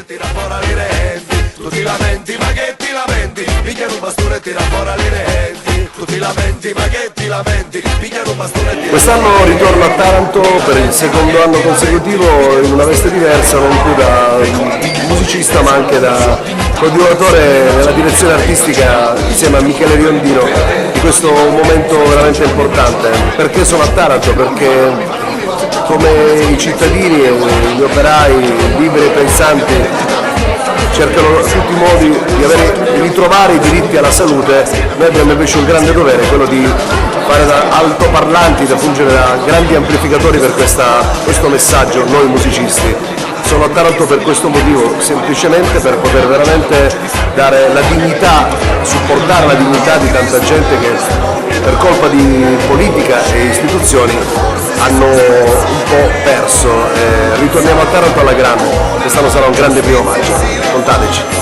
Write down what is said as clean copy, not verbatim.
e tira fuori le renti. Tu ti lamenti ma che ti lamenti, piglia un bastone e tira fuori le renti. Tu ti lamenti ma che ti lamenti, piglia un bastone e tira. Quest'anno ritorno a Taranto per il secondo anno consecutivo in una veste diversa, non più da musicista ma anche da coadiuvatore nella direzione artistica insieme a Michele Riondino di questo momento veramente importante. Perché sono a Taranto? Perché come i cittadini e gli operai liberi e pensanti cercano tutti i modi di ritrovare i diritti alla salute, noi abbiamo invece un grande dovere, quello di fare da altoparlanti, da fungere da grandi amplificatori per questo messaggio, noi musicisti. Sono a Taranto per questo motivo, semplicemente per poter veramente dare la dignità, supportare la dignità di tanta gente che per colpa di politica e istituzioni hanno un po' perso. Ritorniamo a Taranto alla grande, quest'anno sarà un grande primo maggio, contateci.